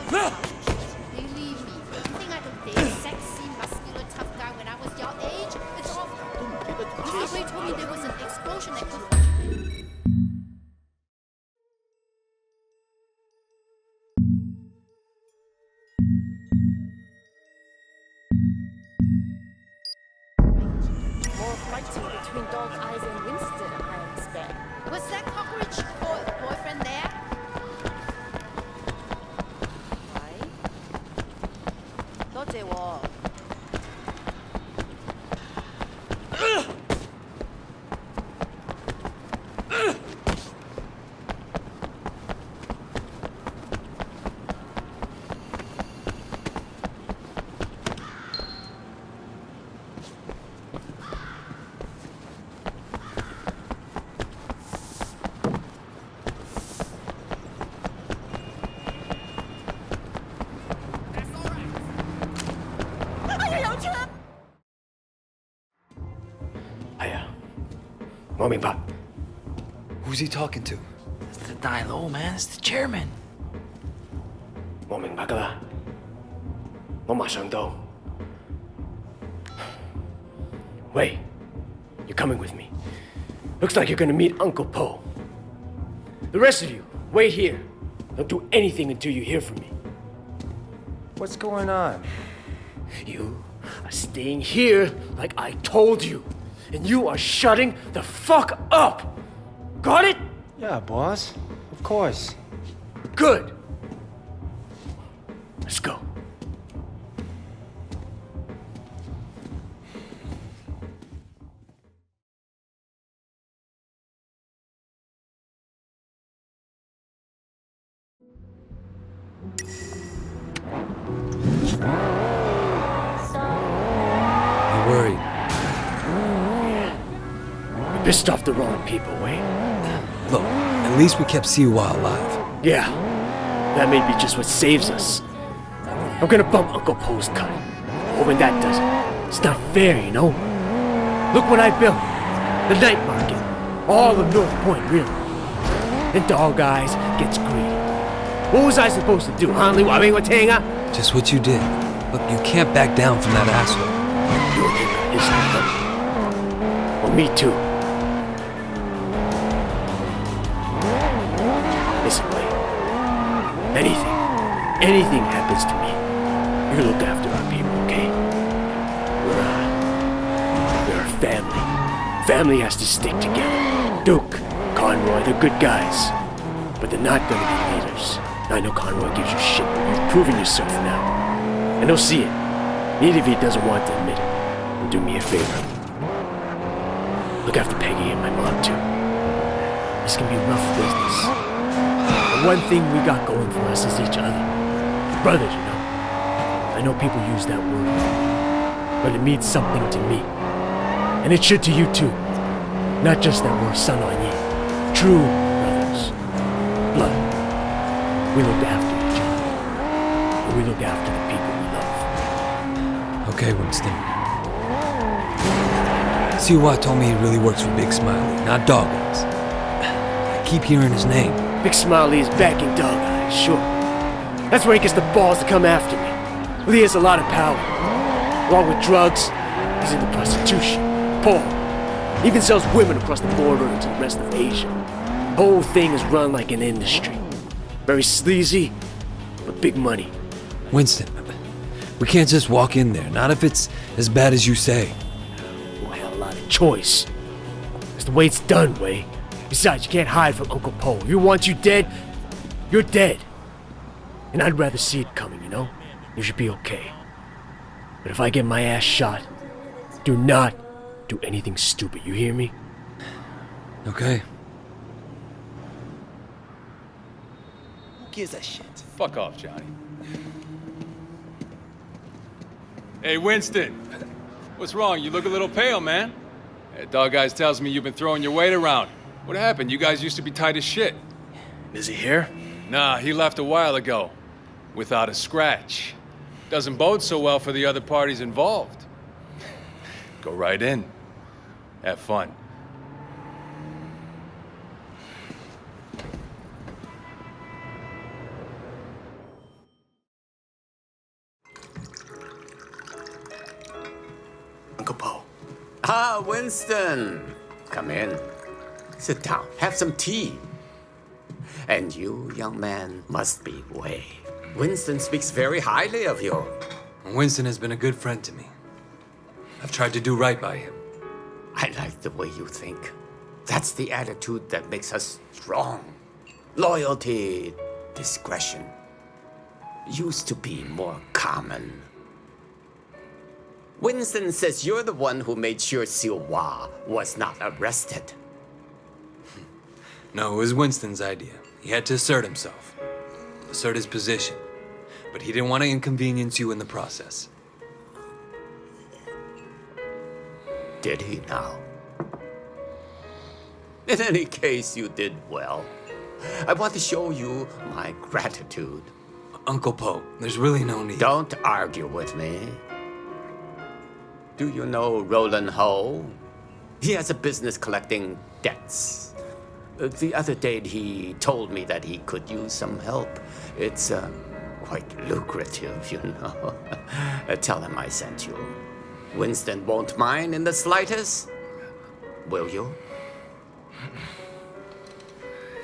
Believe me, you think I could date a sexy, muscular, tough guy when I was your age? It's awful. Mr. Ray told me there was an explosion that could... More fighting between Dog Eyes and Winston, I expect. Was that cockroach boyfriend there? 喂，多謝喎。我明白。 Who's he talking to? It's the die low, man. It's the chairman. 我明白㗎啦，我馬上到。Wait, you're coming with me. Looks like you're gonna meet Uncle Po. The rest of you, wait here. Don't do anything until you hear from me. What's going on? You are staying here like I told you. And you are shutting the fuck up! Got it? Yeah, boss. Of course. Good. Let's go. I'm worried. You pissed off the wrong people, Wayne. Look, at least we kept Siwa alive. Yeah, that may be just what saves us. I'm gonna bump Uncle Po's cut. Hoping that does it. It's not fair, you know? Look what I built. The night market. All of North Point, really. Then Dog Eyes gets greedy. What was I supposed to do, huh? Just what you did. Look, you can't back down from that asshole. Your name is not. Well, me too. Listen, Wayne. Anything happens to me, you look after our people, okay? We're a family. Family has to stick together. Duke, Conroy, they're good guys. But they're not gonna be leaders. I know Conroy gives you shit, but you've proven yourself now. And he'll see it. Even if he doesn't want to admit it. And do me a favor. Look after Peggy and my mom, too. This can be rough business. The one thing we got going for us is each other. Brothers, you know. I know people use that word, but it means something to me. And it should to you too. Not just that we're son on ye. True brothers. Blood. We look after each other. And we look after the people we love. Okay, Winston. Siwa told me he really works for Big Smiley, not Dog Eyes. I keep hearing his name. Big Smiley is backing Dog Eyes, sure. That's where he gets the balls to come after me. Well, he has a lot of power. Along with drugs, he's into prostitution, porn. He even sells women across the border into the rest of Asia. The whole thing is run like an industry. Very sleazy, but big money. Winston, we can't just walk in there, not if it's as bad as you say. Well, I had a lot of choice. That's the way it's done, Way. Besides, you can't hide from Uncle Po. If he wants you dead, you're dead. And I'd rather see it coming, you know? You should be okay. But if I get my ass shot, do not do anything stupid, you hear me? Okay. Who gives a shit? Fuck off, Johnny. Hey, Winston. What's wrong? You look a little pale, man. Dog Eyes tells me you've been throwing your weight around. What happened? You guys used to be tight as shit. Is he here? Nah, he left a while ago. Without a scratch. Doesn't bode so well for the other parties involved. Go right in. Have fun. Ah, Winston. Come in. Sit down. Have some tea. And you, young man, must be Wei. Winston speaks very highly of you. Winston has been a good friend to me. I've tried to do right by him. I like the way you think. That's the attitude that makes us strong. Loyalty, discretion. Used to be more common. Winston says you're the one who made sure Siwa was not arrested. No, it was Winston's idea. He had to assert himself, assert his position. But he didn't want to inconvenience you in the process. Did he now? In any case, you did well. I want to show you my gratitude. Uncle Po, there's really no need. Don't argue with me. Do you know Roland Ho? He has a business collecting debts. The other day, he told me that he could use some help. It's quite lucrative, you know. Tell him I sent you. Winston won't mind in the slightest. Will you?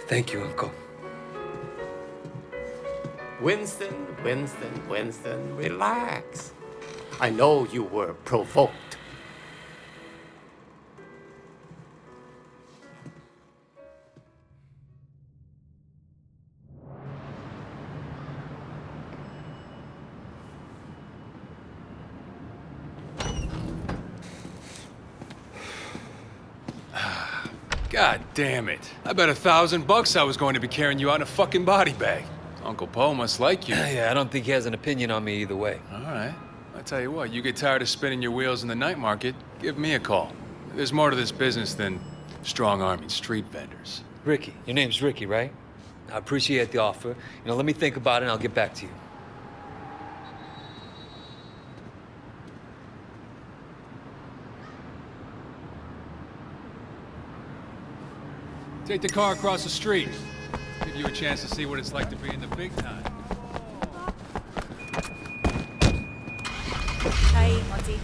Thank you, Uncle. Winston, relax. I know you were provoked. God damn it. I bet $1,000 I was going to be carrying you out in a fucking body bag. Uncle Po must like you. Yeah, I don't think he has an opinion on me either way. All right. I tell you what, you get tired of spinning your wheels in the night market, give me a call. There's more to this business than strong-arming street vendors. Ricky, your name's Ricky, right? I appreciate the offer. Let me think about it and I'll get back to you. Take the car across the street. Give you a chance to see what it's like to be in the big time. Hi, Monty.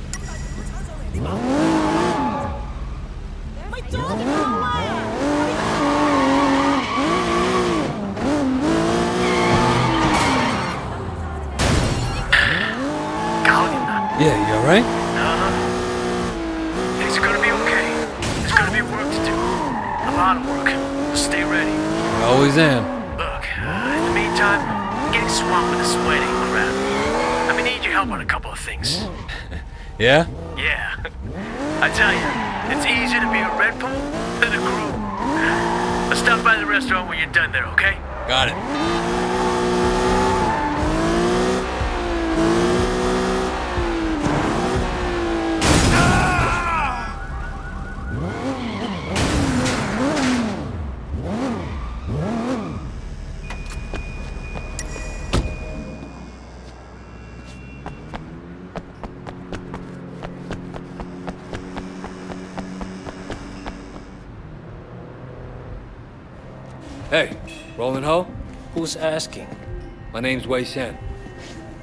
Yeah, you alright? It's gonna be okay. There's gonna be work to do. A lot of work. Stay ready. I always am. Look, in the meantime, I'm getting swamped with this wedding crap. I'm gonna need your help on a couple of things. Yeah? Yeah. I tell you, it's easier to be a red pole than a groom. Let's stop by the restaurant when you're done there, okay? Got it. Hey, Roland Ho? Who's asking? My name's Wei Shen.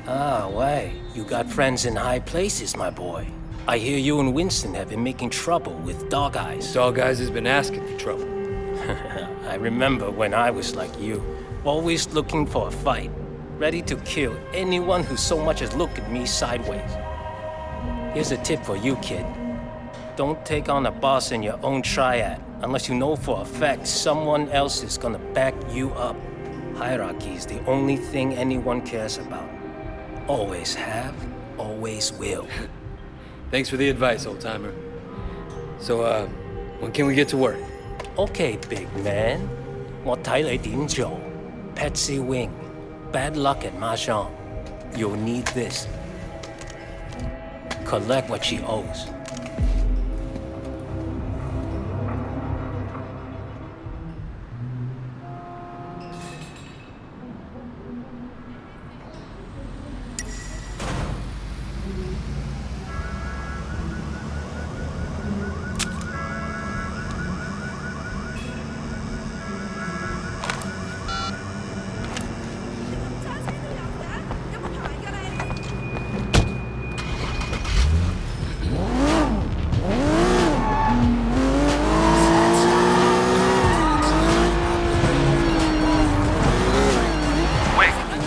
Ah, Wei. You got friends in high places, my boy. I hear you and Winston have been making trouble with Dog Eyes. Dog Eyes has been asking for trouble. I remember when I was like you, always looking for a fight, ready to kill anyone who so much as looked at me sideways. Here's a tip for you, kid. Don't take on a boss in your own triad unless you know for a fact someone else is gonna back you up. Hierarchy is the only thing anyone cares about. Always have, always will. Thanks for the advice, old-timer. So, when can we get to work? Okay, big man. 我睇你點做. Patsy Wing. Bad luck at Mahjong. You'll need this. Collect what she owes.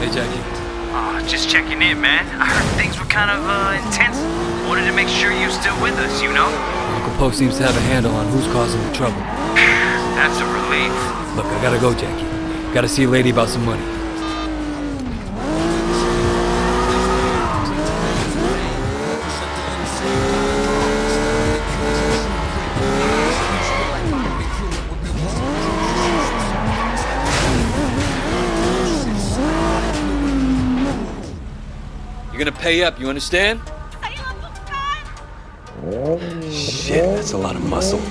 Hey, Jackie. Just checking in, man. I heard things were kind of intense. Wanted to make sure you're still with us, you know? Uncle Poe seems to have a handle on who's causing the trouble. That's a relief. Look, I gotta go, Jackie. Gotta see a lady about some money. You're gonna pay up, you understand? Shit, that's a lot of muscle.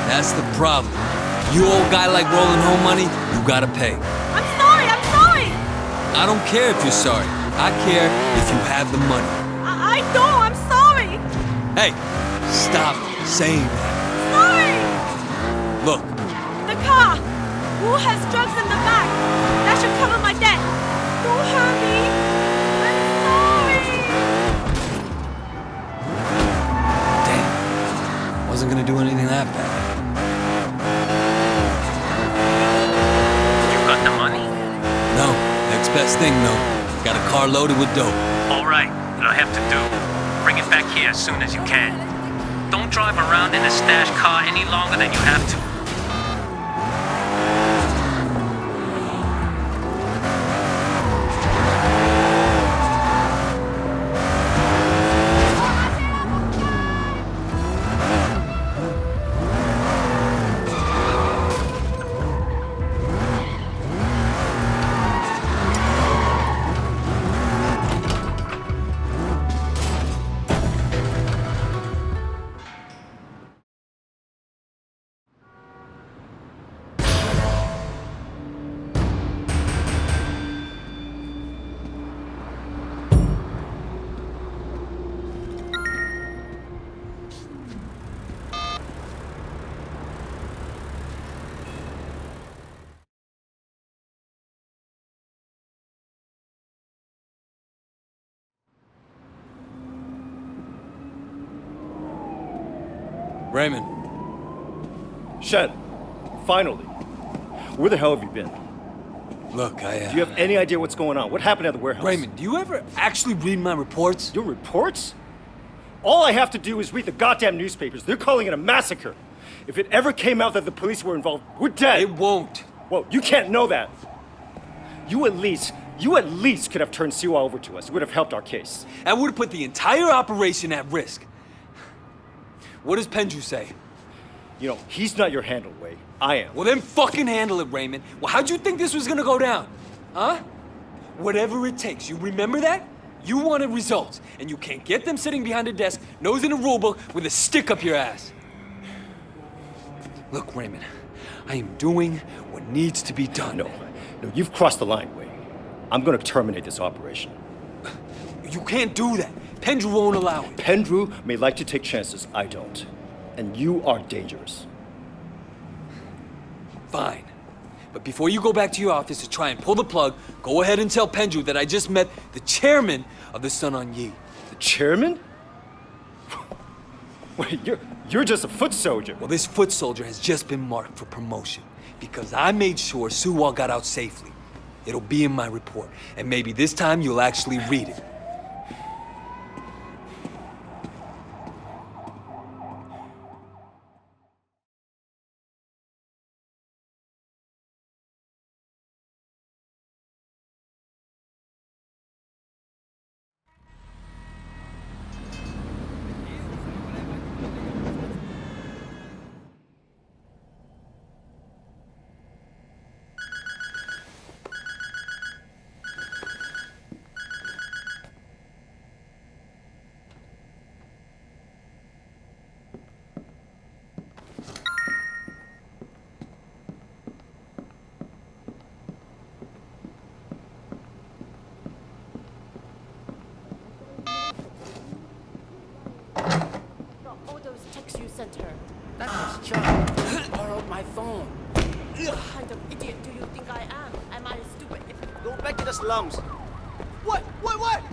That's the problem. You old guy like rolling home money, you gotta pay. I'm sorry, I'm sorry! I don't care if you're sorry. I care if you have the money. I don't, I'm sorry! Hey, stop saying that. Sorry! Look. The car! Who has drugs in the back? That should cover my debt. Don't hurt me. I'm sorry. Damn. Wasn't gonna do anything that bad. You got the money? No. Next best thing, though. Got a car loaded with dope. All right. What I have to do, bring it back here as soon as you can. Don't drive around in a stash car any longer than you have to. Raymond. Shen, finally. Where the hell have you been? Look, Do you have any idea what's going on? What happened at the warehouse? Raymond, do you ever actually read my reports? Your reports? All I have to do is read the goddamn newspapers. They're calling it a massacre. If it ever came out that the police were involved, we're dead. It won't. Well, you can't know that. You at least could have turned Siwa over to us. It would have helped our case. That would have put the entire operation at risk. What does Pendrew say? You know, he's not your handle, Wei. I am. Well, then fucking handle it, Raymond. Well, how'd you think this was gonna go down? Huh? Whatever it takes, you remember that? You wanted results, and you can't get them sitting behind a desk, nose in a rulebook, with a stick up your ass. Look, Raymond, I am doing what needs to be done. No, you've crossed the line, Wei. I'm gonna terminate this operation. You can't do that. Pendrew won't allow it. Pendrew may like to take chances, I don't. And you are dangerous. Fine. But before you go back to your office to try and pull the plug, go ahead and tell Pendrew that I just met the chairman of the Sun On Yee. The chairman? Wait, you're just a foot soldier. Well, this foot soldier has just been marked for promotion because I made sure Suwa got out safely. It'll be in my report, and maybe this time you'll actually read it. All those texts you sent her. That was John. Borrowed my phone. What kind of idiot do you think I am? Am I stupid? Go back to the slums. What? What?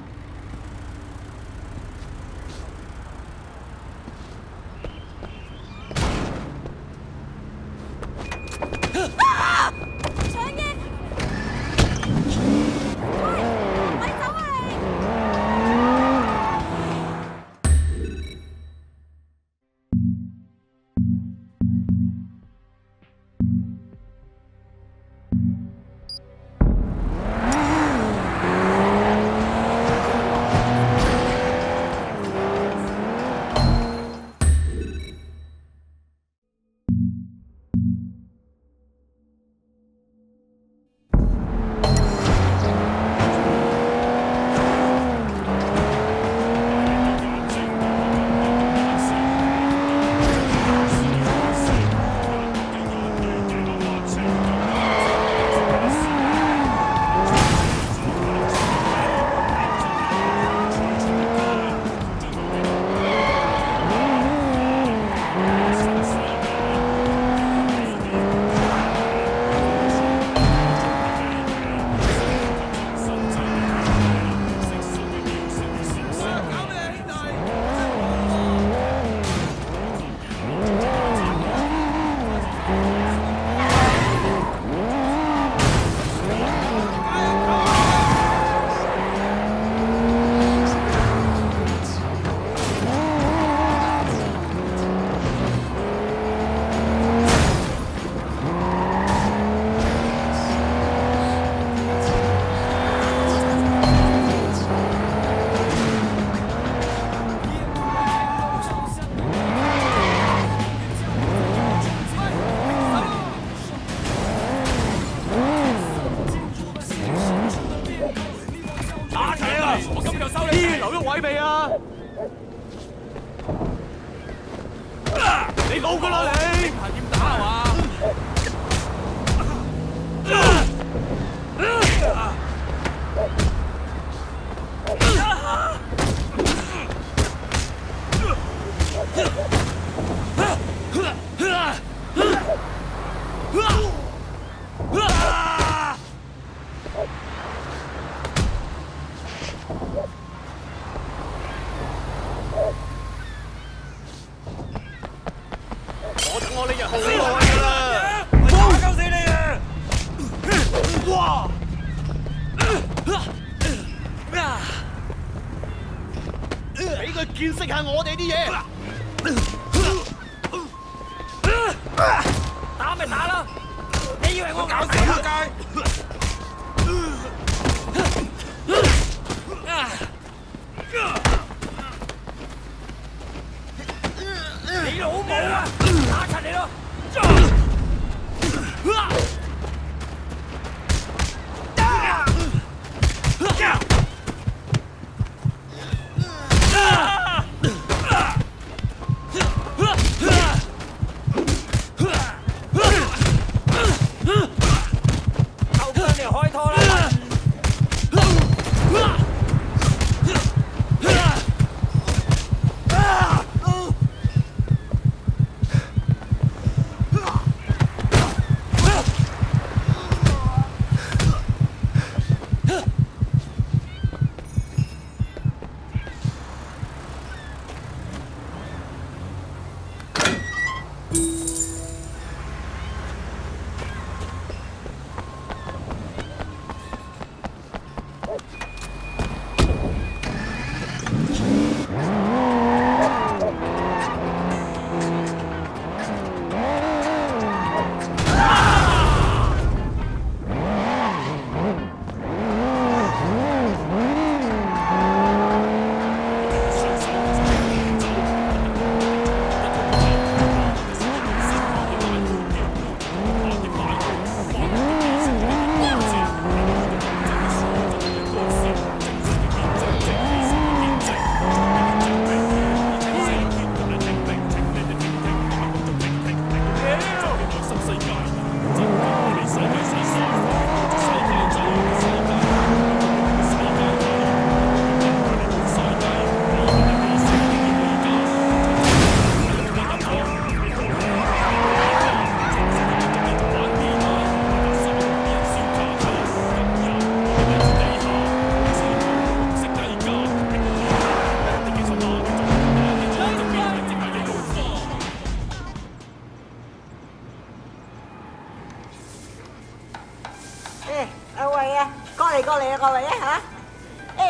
見識下我哋啲嘢。打咪打啦！你以為我搞死黑街？你老母啊！打柒你咯！後跟你開拖啦！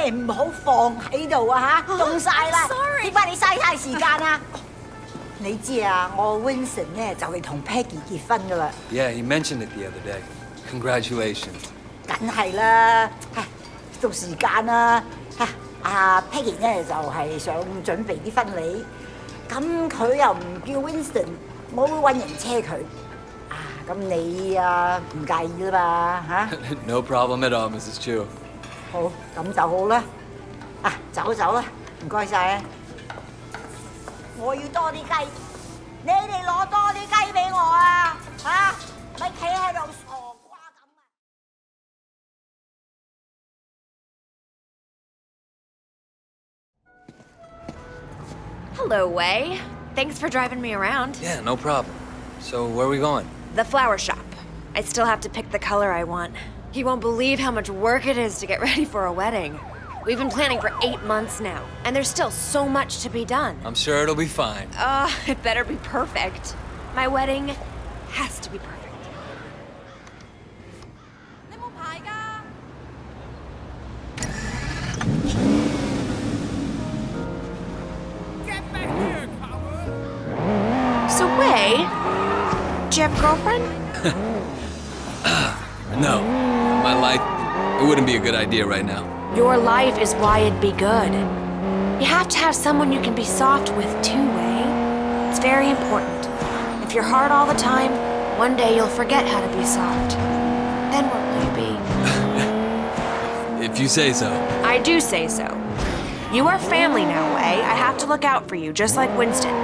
唔好放喺度啊嚇，凍晒啦！點解你嘥太時間啊？你知啊，我 Winston 咧就係同 Peggy 結婚噶啦。Yeah, he mentioned it the other day. Congratulations. 梗係啦，到時間啦嚇。阿 Peggy 咧就係想準備啲婚禮，咁佢又唔叫 Winston，我會揾人車佢。啊，咁你啊唔介意啦嘛嚇No problem at all, Mrs. Chu. 好，咁就好啦。啊，走啦，唔該晒啊！我要多啲雞，你哋攞多啲雞俾我啊！嚇，咪企喺度傻瓜咁啊！Hello, Wei. Thanks for driving me around. Yeah, no problem. So, where are we going? The flower shop. I still have to pick the color I want. You won't believe how much work it is to get ready for a wedding. We've been planning for 8 months now, and there's still so much to be done. I'm sure it'll be fine. It better be perfect. My wedding has to be perfect. Get back here, coward! So, Wei, do you have a girlfriend? No. My life, it wouldn't be a good idea right now. Your life is why it'd be good. You have to have someone you can be soft with too, Wei. It's very important. If you're hard all the time, one day you'll forget how to be soft. Then where will you be? If you say so. I do say so. You are family now, Wei. I have to look out for you, just like Winston.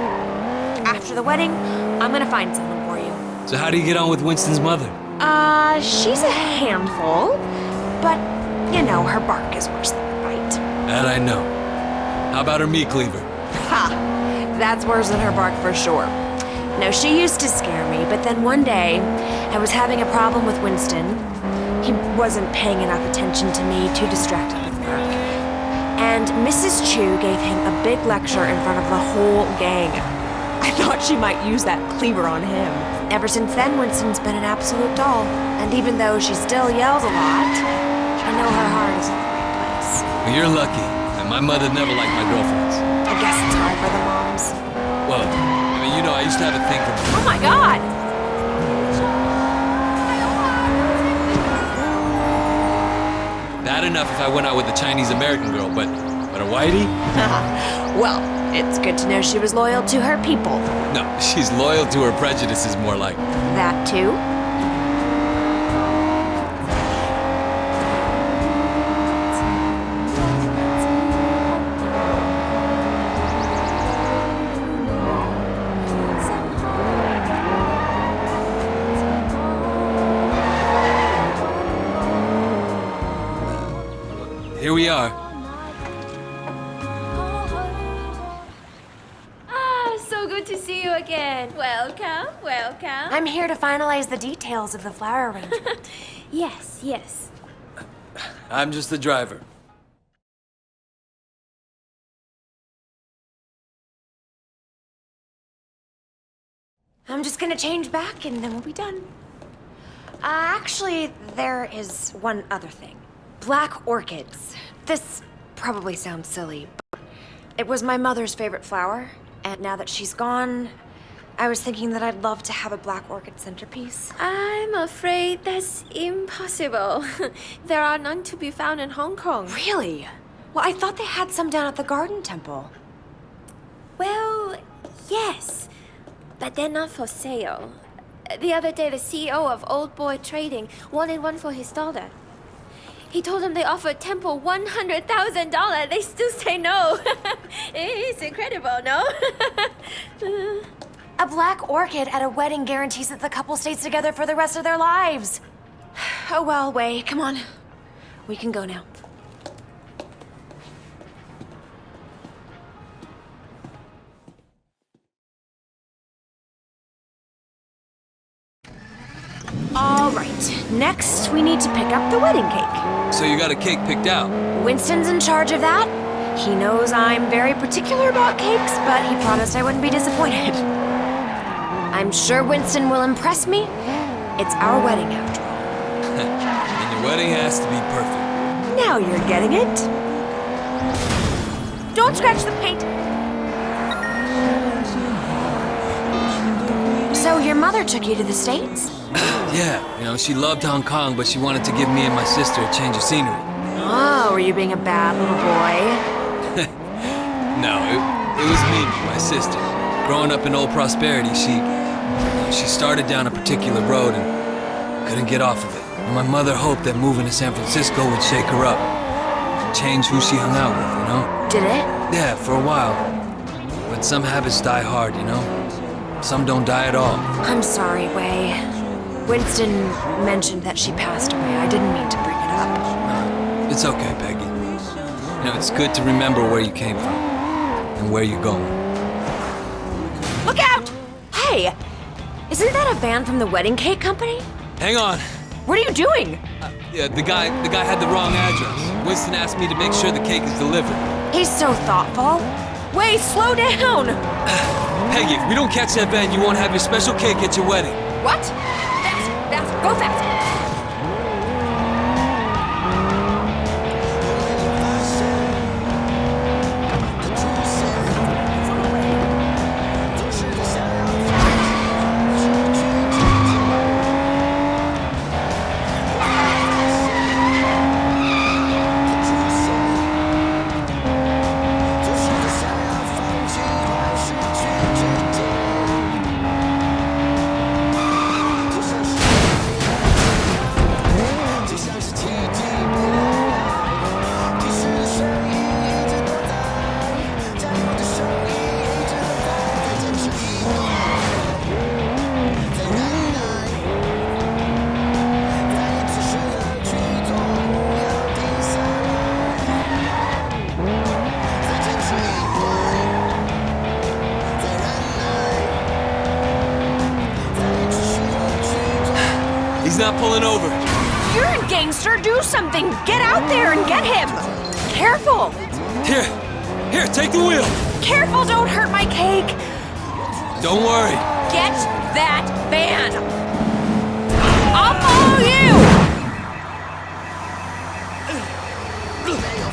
After the wedding, I'm gonna find someone for you. So how do you get on with Winston's mother? She's a handful, but, you know, her bark is worse than her bite. That I know. How about her meat cleaver? Ha! That's worse than her bark for sure. No, she used to scare me, but then one day, I was having a problem with Winston. He wasn't paying enough attention to me, too distracted with work. And Mrs. Chu gave him a big lecture in front of the whole gang. I thought she might use that cleaver on him. Ever since then, Winston's been an absolute doll. And even though she still yells a lot, I know her heart is in the right place. Well, you're lucky, and my mother never liked my girlfriends. I guess it's hard for the moms. Well, I mean, you know, I used to have a thing for... Oh my god! Bad enough if I went out with a Chinese-American girl, but a whitey? Well, it's good to know she was loyal to her people. No, she's loyal to her prejudices, more like. That too? Here we are. So good to see you again. Welcome, welcome. I'm here to finalize the details of the flower arrangement. Yes, yes. I'm just the driver. I'm just gonna change back and then we'll be done. Actually, there is one other thing. Black orchids. This probably sounds silly, but it was my mother's favorite flower, and now that she's gone, I was thinking that I'd love to have a black orchid centerpiece. I'm afraid that's impossible. There are none to be found in Hong Kong. Really? Well, I thought they had some down at the Garden Temple. Well, yes, but they're not for sale. The other day, the CEO of Old Boy Trading wanted one for his daughter. He told them they offered Temple $100,000. They still say no. It's incredible, no? A black orchid at a wedding guarantees that the couple stays together for the rest of their lives. Oh well, Wei, come on. We can go now. All right, next we need to pick up the wedding cake. So you got a cake picked out? Winston's in charge of that. He knows I'm very particular about cakes, but he promised I wouldn't be disappointed. I'm sure Winston will impress me. It's our wedding after all. And your wedding has to be perfect. Now you're getting it. Don't scratch the paint. So your mother took you to the States? Yeah, you know, she loved Hong Kong, but she wanted to give me and my sister a change of scenery. Oh, were you being a bad little boy? No, it was me, my sister. Growing up in Old Prosperity, she started down a particular road and couldn't get off of it. And my mother hoped that moving to San Francisco would shake her up. Change who she hung out with, you know? Did it? Yeah, for a while. But some habits die hard, you know? Some don't die at all. I'm sorry, Wei. Winston mentioned that she passed away. I didn't mean to bring it up. It's okay, Peggy. You know, it's good to remember where you came from and where you're going. Look out! Hey! Isn't that a van from the wedding cake company? Hang on. What are you doing? Yeah, the guy had the wrong address. Winston asked me to make sure the cake is delivered. He's so thoughtful. Wei, slow down! Peggy, if we don't catch that van, you won't have your special cake at your wedding. What? Fast, go fast! He's not pulling over. You're a gangster. Do something. Get out there and get him. Careful. Here, take the wheel. Careful, don't hurt my cake. Don't worry. Get that van. I'll follow you.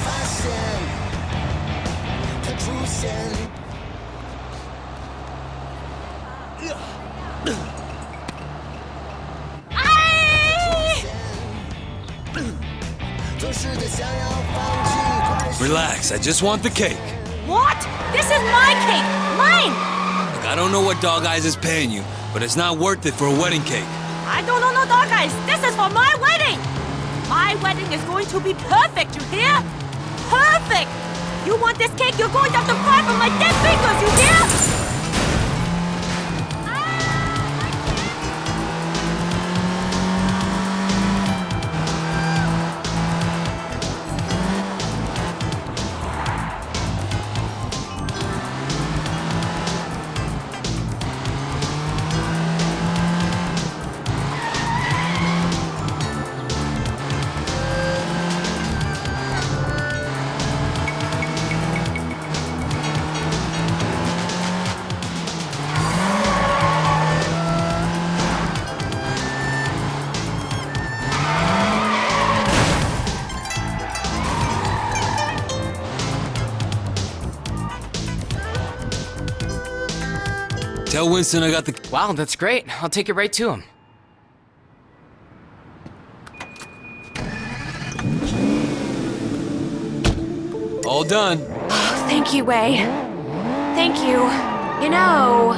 Fashion, the truth Relax, I just want the cake. What? This is my cake! Mine! Look, I don't know what Dog Eyes is paying you, but it's not worth it for a wedding cake. I don't know no dog eyes. This is for my wedding. My wedding is going to be perfect, you hear? Perfect! You want this cake, you're going to have to cry from my dead fingers, you hear? Tell Winston I got the... Wow, that's great. I'll take it right to him. All done. Thank you, Wei. Thank you. You know,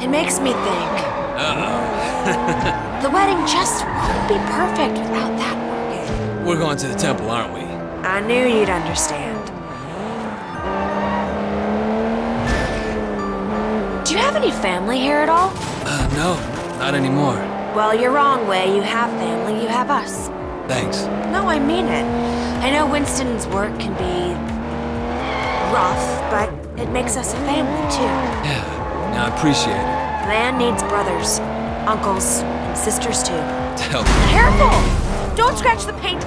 it makes me think. Uh-oh. The wedding just won't be perfect without that working. We're going to the temple, aren't we? I knew you'd understand. Do you have any family here at all? No, not anymore. Well, you're wrong, Wei. You have family, you have us. Thanks. No, I mean it. I know Winston's work can be rough, but it makes us a family, too. Yeah, I appreciate it. Man needs brothers, uncles, and sisters, too. Help. Careful! Don't scratch the paint!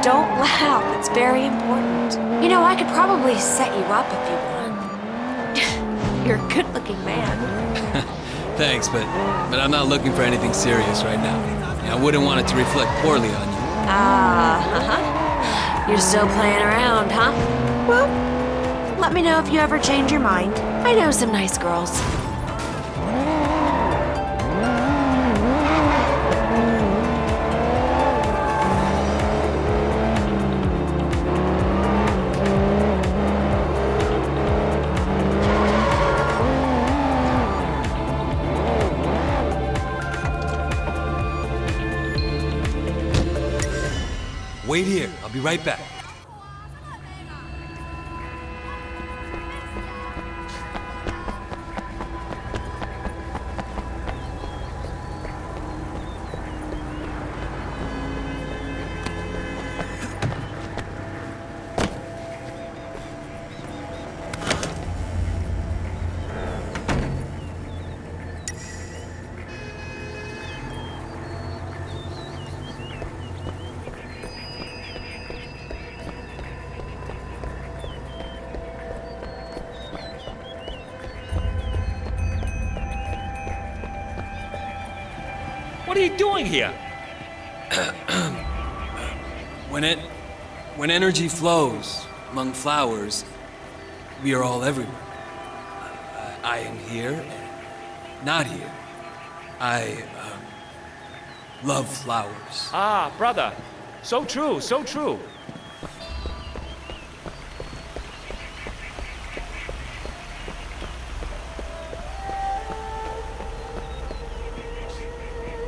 Don't laugh, it's very important. You know, I could probably set you up if you want. You're a good-looking man. Thanks, but I'm not looking for anything serious right now. I wouldn't want it to reflect poorly on you. You're still playing around, huh? Well, let me know if you ever change your mind. I know some nice girls. Wait here. I'll be right back. What are you doing here? When energy flows among flowers, we are all everywhere. I am here and not here. I love flowers. Ah, brother. So true, so true.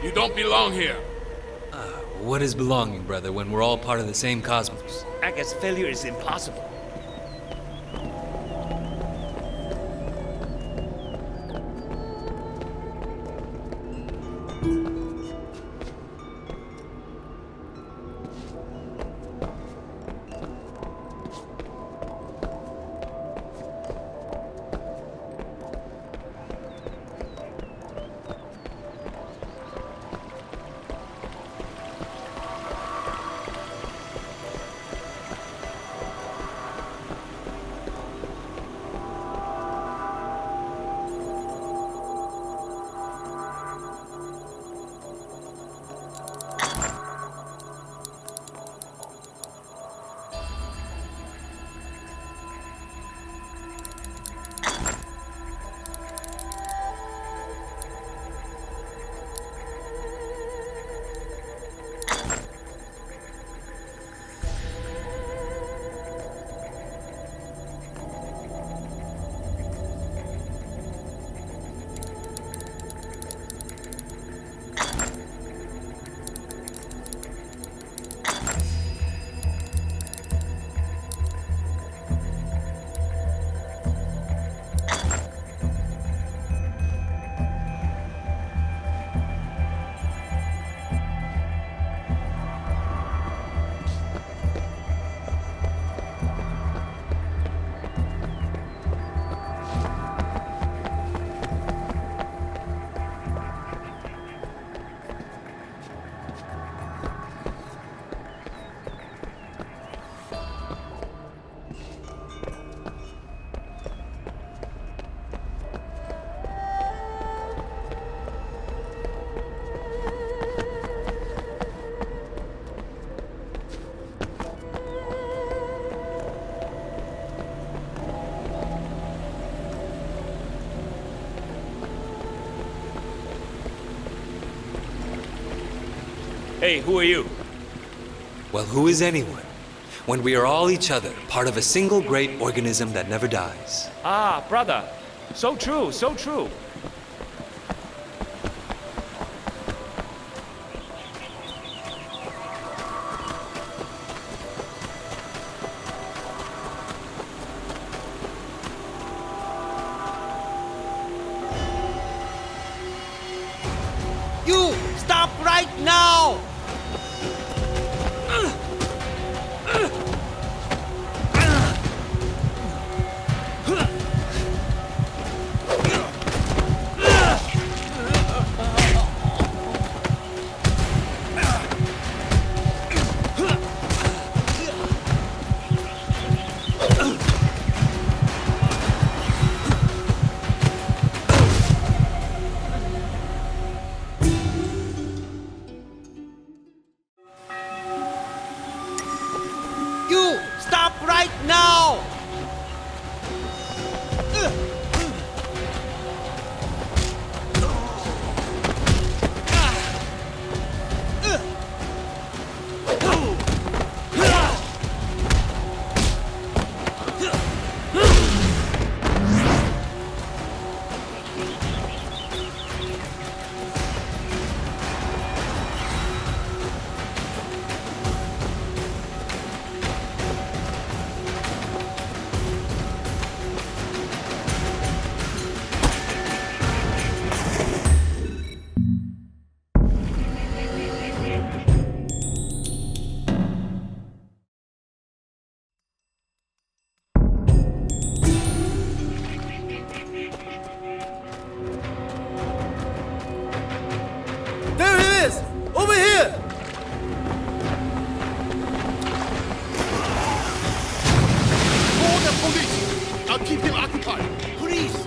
You don't belong here. What is belonging, brother, when we're all part of the same cosmos? I guess failure is impossible. Hey, who are you? Well, who is anyone? When we are all each other, part of a single great organism that never dies. Ah, brother. So true, so true. You stop right now! You stop right now! There he is! Over here! Call the police! I'll keep him occupied. Police!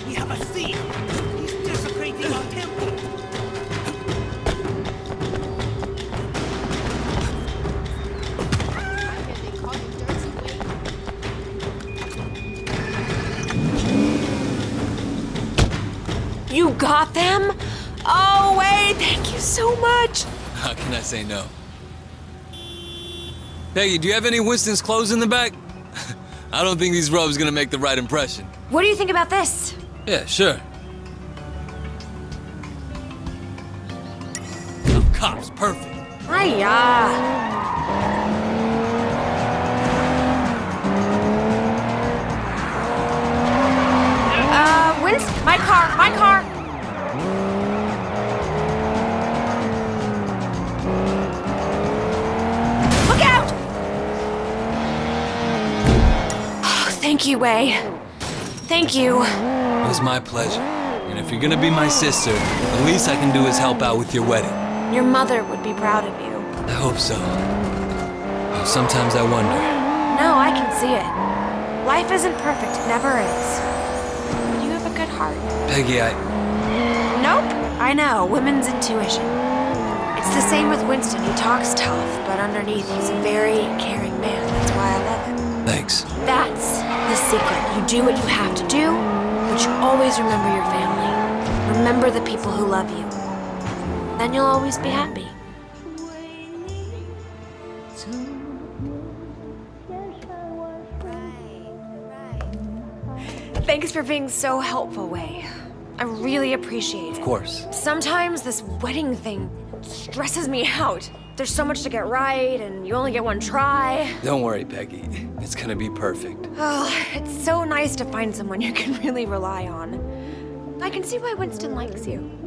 We have a thief! He's desecrating our temple! You got them? Oh, wait, thank you so much. How can I say no? Peggy, do you have any Winston's clothes in the back? I don't think these robes gonna make the right impression. What do you think about this? Yeah, sure. Oh, cops, perfect. Hiya. Winston, my car. Look out! Oh, thank you, Wei. Thank you. It was my pleasure. And if you're gonna be my sister, the least I can do is help out with your wedding. Your mother would be proud of you. I hope so. Sometimes I wonder. No, I can see it. Life isn't perfect, it never is. But you have a good heart. Peggy, Nope, I know, women's intuition. It's the same with Winston. He talks tough, but underneath he's a very caring man. That's why I love him. Thanks. That's the secret. You do what you have to do, but you always remember your family. Remember the people who love you. Then you'll always be happy. Thanks for being so helpful, Wei. I really appreciate it. Of course. Sometimes this wedding thing stresses me out. There's so much to get right, and you only get one try. Don't worry, Peggy. It's gonna be perfect. Oh, it's so nice to find someone you can really rely on. I can see why Winston likes you.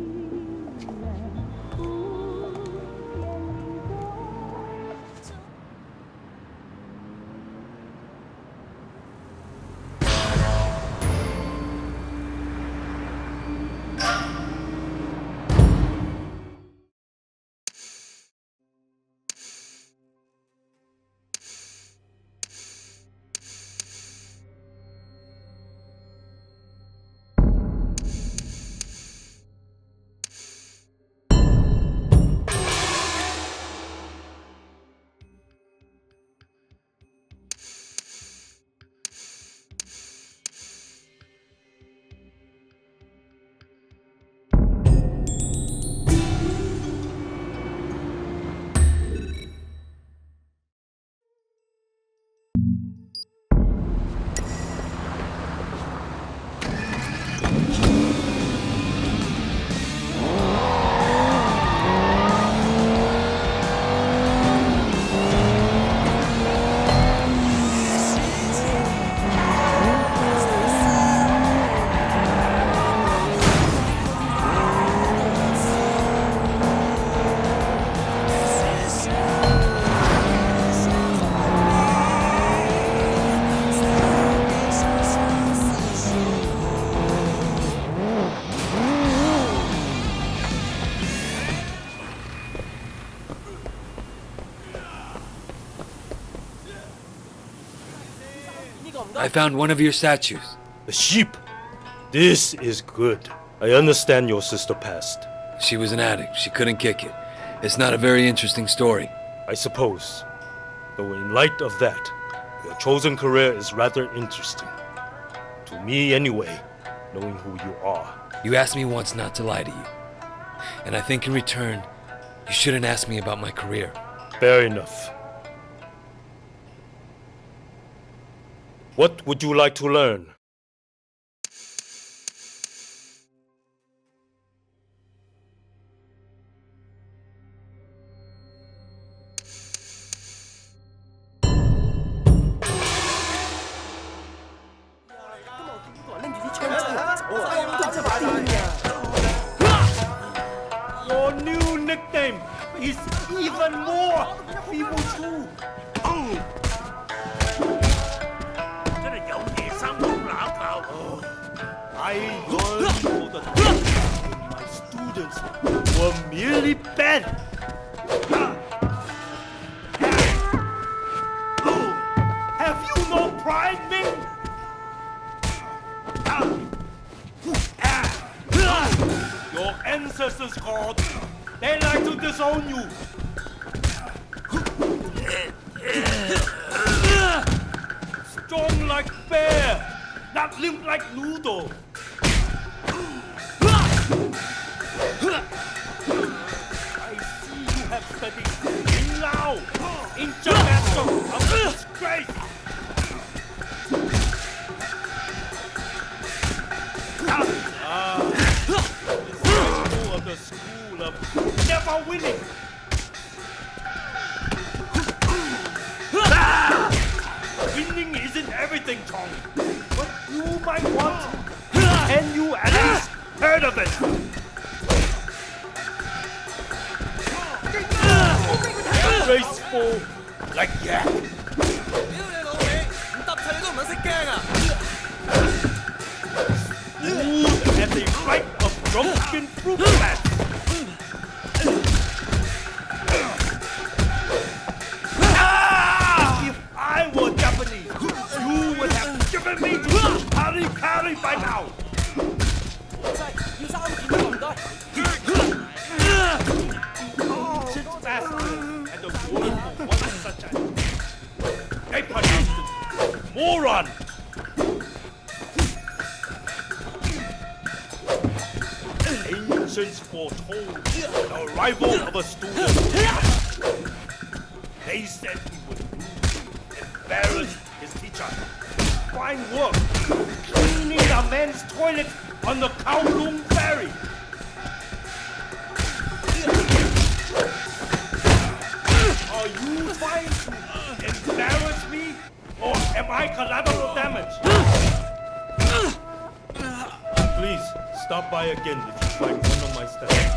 I found one of your statues. A sheep. This is good. I understand your sister passed. She was an addict. She couldn't kick it. It's not a very interesting story. I suppose. Though in light of that, your chosen career is rather interesting. To me anyway, knowing who you are. You asked me once not to lie to you. And I think in return, you shouldn't ask me about my career. Fair enough. What would you like to learn? Your new nickname is even more people too. I yearn for the time when my students were merely bad. Have you no pride, Ming? Your ancestors called. They like to disown you. Strong like bear, not limp like noodle. I see you have studied in Lao, in Jakarta, of disgrace. Of the school of never winning. Winning isn't everything, Chong. But you might want to. Can you at least heard of it? Graceful like yak. Smooth as a flight of drunken fruit bats. If I were Japanese, you would have given me to Kari by now. Ancient bastard and the word for one such as a moron. Ancients foretold the arrival of a student. They said he would embarrass his teacher. Fine work, cleaning a man's toilet on the Kowloon Ferry. Are you trying to embarrass me, or am I collateral damage? Please, stop by again if you find one of my statues.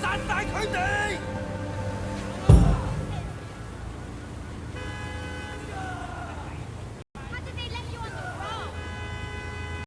Sát晒佢哋！